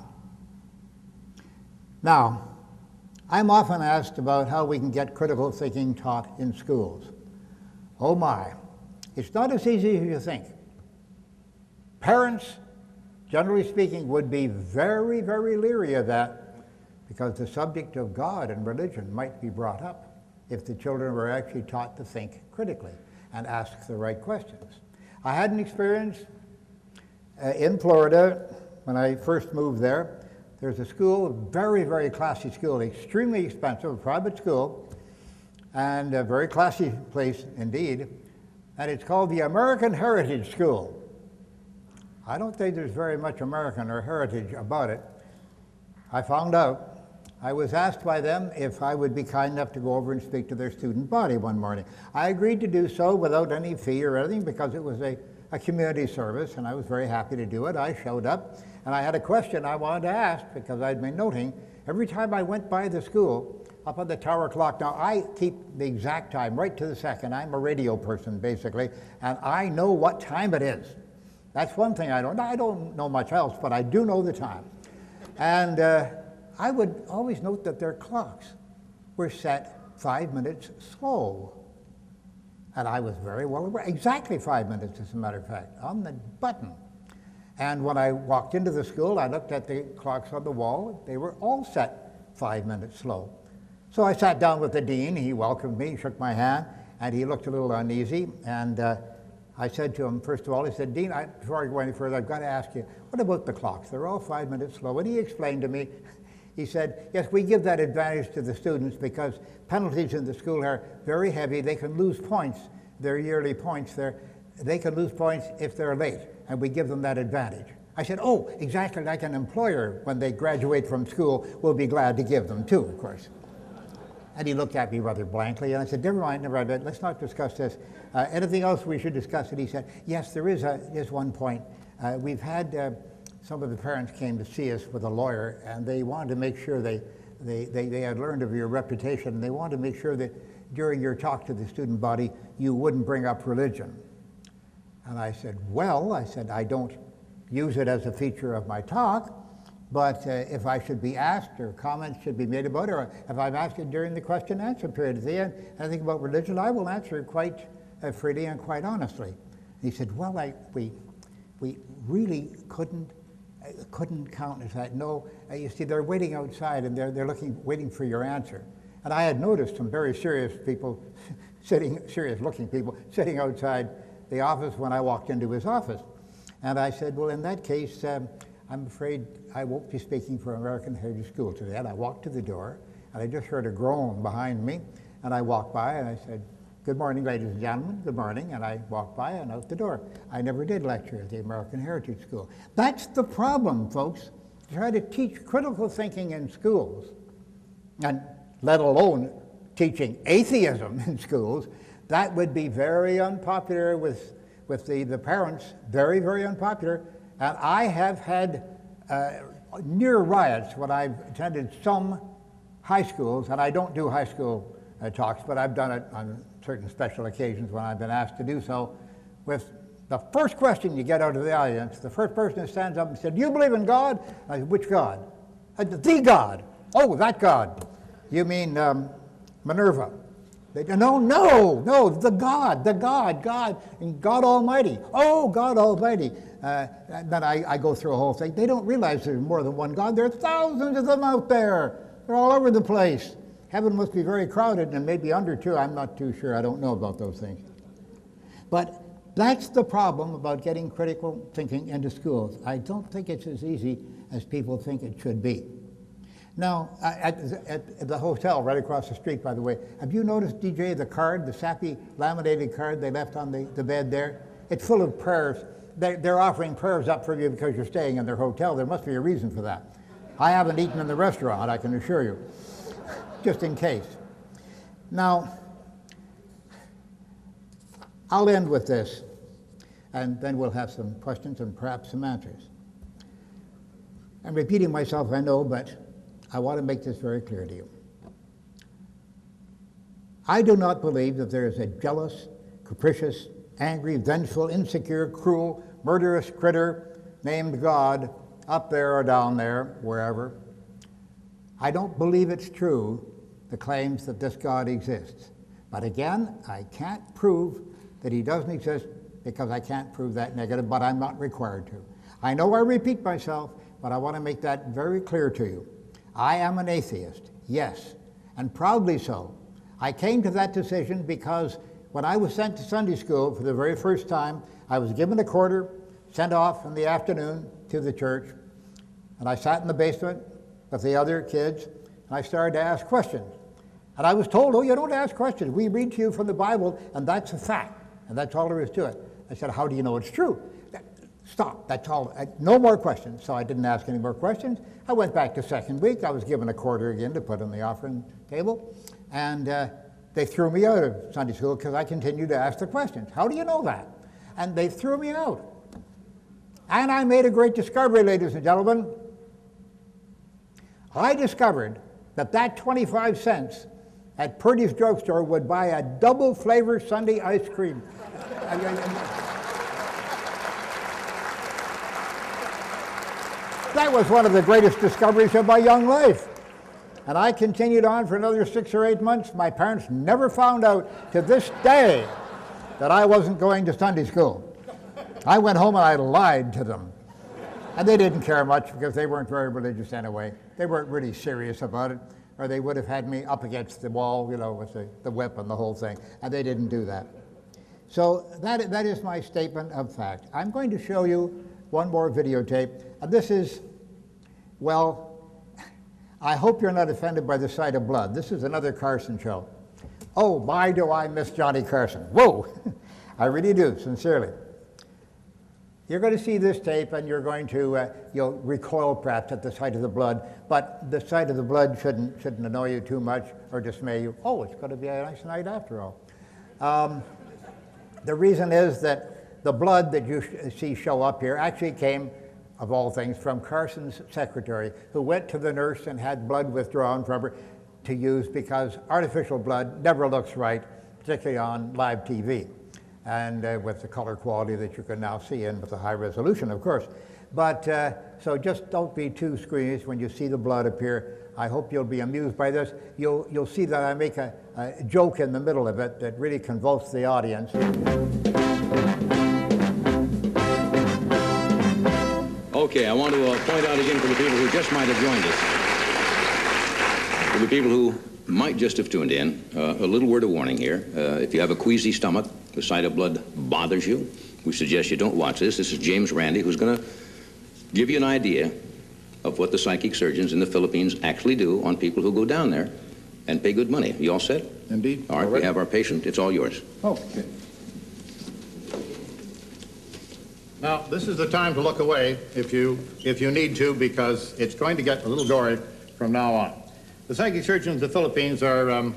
Now, I'm often asked about how we can get critical thinking taught in schools. Oh my, it's not as easy as you think. Parents, generally speaking, would be very, very leery of that, because the subject of God and religion might be brought up if the children were actually taught to think critically and ask the right questions. I had an experience in Florida when I first moved there. There's a school, a very, very classy school, extremely expensive, a private school, and a very classy place indeed, and it's called the American Heritage School. I don't think there's very much American or heritage about it. I found out. I was asked by them if I would be kind enough to go over and speak to their student body one morning. I agreed to do so without any fee or anything, because it was a community service, and I was very happy to do it. I showed up, and I had a question I wanted to ask, because I'd been noting every time I went by the school, up on the tower clock. Now, I keep the exact time, right to the second. I'm a radio person, basically, and I know what time it is. That's one thing I don't know. I don't know much else, but I do know the time. And I would always note that their clocks were set 5 minutes slow. And I was very well aware, exactly 5 minutes, as a matter of fact, on the button. And when I walked into the school, I looked at the clocks on the wall. They were all set 5 minutes slow. So I sat down with the dean. He welcomed me, shook my hand, and he looked a little uneasy. And I said to him, first of all, he said, "Dean, before I go any further, I've got to ask you, what about the clocks? They're all 5 minutes slow." And he explained to me, he said, "Yes, we give that advantage to the students because penalties in the school are very heavy. They can lose points, their yearly points. They can lose points if they're late, and we give them that advantage." I said, "Oh, exactly like an employer, when they graduate from school, will be glad to give them too, of course." And he looked at me rather blankly, and I said, never mind, let's not discuss this. Anything else we should discuss? And he said, "Yes, there is one point. We've had some of the parents came to see us with a lawyer, and they wanted to make sure they had learned of your reputation, and they wanted to make sure that during your talk to the student body, you wouldn't bring up religion." And I said, "Well," I said, "I don't use it as a feature of my talk, but if I should be asked or comments should be made about it, or if I'm asked it during the question and answer period at the end, anything about religion, I will answer it quite freely and quite honestly." And he said, "Well, we really couldn't count as that. No, you see, they're waiting outside, and they're waiting for your answer." And I had noticed some very serious looking people sitting outside the office when I walked into his office. And I said, "Well, in that case, I'm afraid I won't be speaking for American Heritage School today." And I walked to the door, and I just heard a groan behind me. And I walked by, and I said, "Good morning, ladies and gentlemen, good morning." And I walked by and out the door. I never did lecture at the American Heritage School. That's the problem, folks. Try to teach critical thinking in schools, and let alone teaching atheism in schools. That would be very unpopular with the parents, very, very unpopular. And I have had near riots when I've attended some high schools, and I don't do high school talks, but I've done it on certain special occasions when I've been asked to do so, with the first question you get out of the audience, the first person who stands up and said, "Do you believe in God?" I said, "Which God?" I said, "The God." "Oh, that God. You mean Minerva?" They said, no, the God, God, and God Almighty. "Oh, God Almighty." Then I go through a whole thing. They don't realize there's more than one God. There are thousands of them out there. They're all over the place. Heaven must be very crowded, and maybe under too. I'm not too sure. I don't know about those things. But that's the problem about getting critical thinking into schools. I don't think it's as easy as people think it should be. Now, at the hotel right across the street, by the way, have you noticed, DJ, the card, the sappy laminated card they left on the bed there? It's full of prayers. They're offering prayers up for you because you're staying in their hotel. There must be a reason for that. I haven't eaten in the restaurant, I can assure you, just in case. Now, I'll end with this, and then we'll have some questions and perhaps some answers. I'm repeating myself, I know, but I want to make this very clear to you. I do not believe that there is a jealous, capricious, angry, vengeful, insecure, cruel, murderous critter named God up there or down there, wherever. I don't believe it's true, the claims that this God exists. But again, I can't prove that he doesn't exist because I can't prove that negative, but I'm not required to. I know I repeat myself, but I want to make that very clear to you. I am an atheist, yes, and proudly so. I came to that decision because when I was sent to Sunday school for the very first time, I was given a quarter, sent off in the afternoon to the church, and I sat in the basement with the other kids, and I started to ask questions. And I was told, "Oh, you don't ask questions. We read to you from the Bible, and that's a fact, and that's all there is to it." I said, "How do you know it's true?" "Stop, that's all. No more questions." So I didn't ask any more questions. I went back to second week. I was given a quarter again to put on the offering table, and they threw me out of Sunday school because I continued to ask the questions. "How do you know that?" And they threw me out. And I made a great discovery, ladies and gentlemen. I discovered that 25 cents at Purdy's drugstore would buy a double flavor Sunday ice cream. That was one of the greatest discoveries of my young life. And I continued on for another 6 or 8 months. My parents never found out to this day that I wasn't going to Sunday school. I went home and I lied to them. And they didn't care much because they weren't very religious anyway. They weren't really serious about it, or they would have had me up against the wall, you know, with the whip and the whole thing. And they didn't do that. So that is my statement of fact. I'm going to show you one more videotape. And this is, well, I hope you're not offended by the sight of blood. This is another Carson show. Oh, my, do I miss Johnny Carson. Whoa, I really do, sincerely. You're going to see this tape, and you're going to, you'll recoil perhaps at the sight of the blood, but the sight of the blood shouldn't annoy you too much or dismay you. Oh, it's going to be a nice night after all. The reason is that the blood that you see show up here actually came, of all things, from Carson's secretary, who went to the nurse and had blood withdrawn from her to use because artificial blood never looks right, particularly on live TV. And with the color quality that you can now see in with the high resolution, of course. But so just don't be too squeamish when you see the blood appear. I hope you'll be amused by this. You'll see that I make a joke in the middle of it that really convulsed the audience. Okay, I want to point out again for the people who just might have joined us, for the people who might just have tuned in, a little word of warning here. If you have a queasy stomach, the sight of blood bothers you, we suggest you don't watch this. This is James Randi, who's going to give you an idea of what the psychic surgeons in the Philippines actually do on people who go down there and pay good money. You all set? Indeed. All right, we have our patient. It's all yours. Okay. Now, this is the time to look away if you need to, because it's going to get a little gory from now on. The psychic surgeons of the Philippines are, how are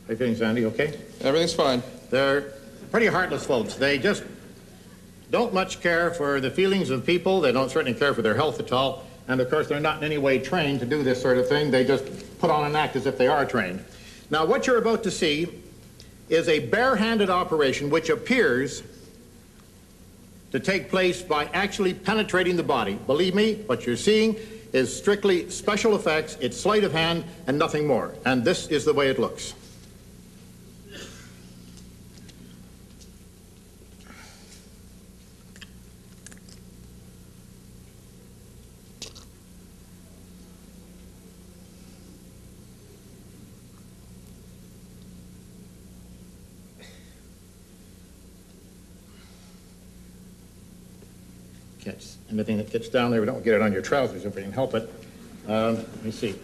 you feeling, Sandy, okay? Everything's fine. They're pretty heartless folks. They just don't much care for the feelings of people. They don't certainly care for their health at all. And of course, they're not in any way trained to do this sort of thing. They just put on an act as if they are trained. Now, what you're about to see is a bare-handed operation which appears to take place by actually penetrating the body. Believe me, what you're seeing is strictly special effects. It's sleight of hand and nothing more. And this is the way it looks. Anything that gets down there, we don't get it on your trousers if we can help it. Let me see.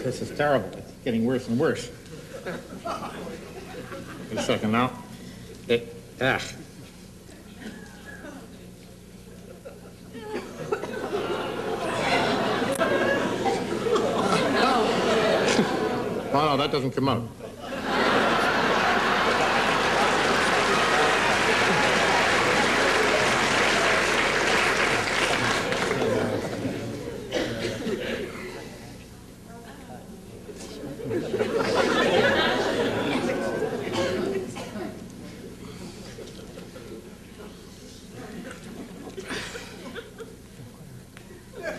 This is terrible. It's getting worse and worse. Wait a second now. Oh, no, that doesn't come out.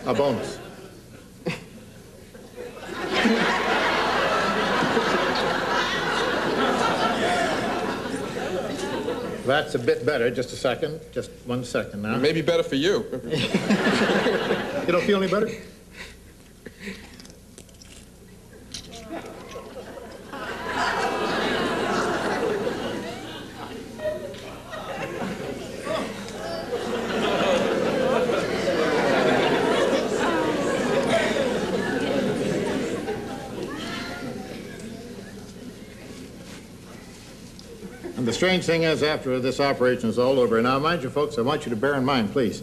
A bonus. That's a bit better. Just a second. Just 1 second now. Maybe better for you. You don't feel any better? The strange thing is, after this operation is all over, now mind you folks, I want you to bear in mind, please,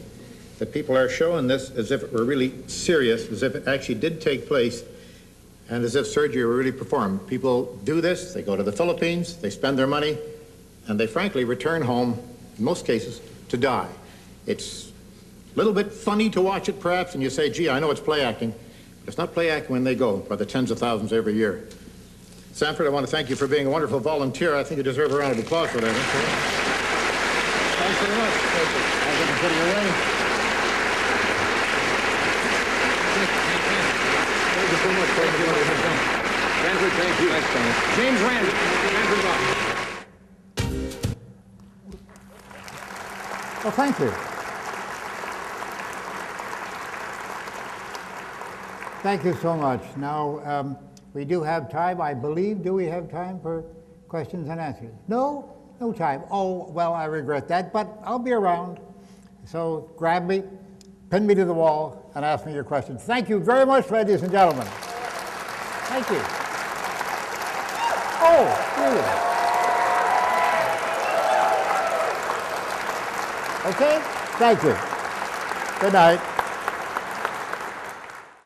that people are showing this as if it were really serious, as if it actually did take place, and as if surgery were really performed. People do this, they go to the Philippines, they spend their money, and they frankly return home, in most cases, to die. It's a little bit funny to watch it perhaps, and you say, gee, I know it's play acting, but it's not play acting when they go, by the tens of thousands every year. Sanford, I want to thank you for being a wonderful volunteer. I think you deserve a round of applause for that. Thanks very much. I'll get to put it away. Thank you so much. Thank you. Sanford, thank you. Thanks, Thomas. James Randi. Well, thank you. Thank you so much. Now, we do have time, I believe. Do we have time for questions and answers? No? No time. Oh, well, I regret that, but I'll be around. So grab me, pin me to the wall, and ask me your questions. Thank you very much, ladies and gentlemen. Thank you. Oh, really? Okay? Thank you. Good night.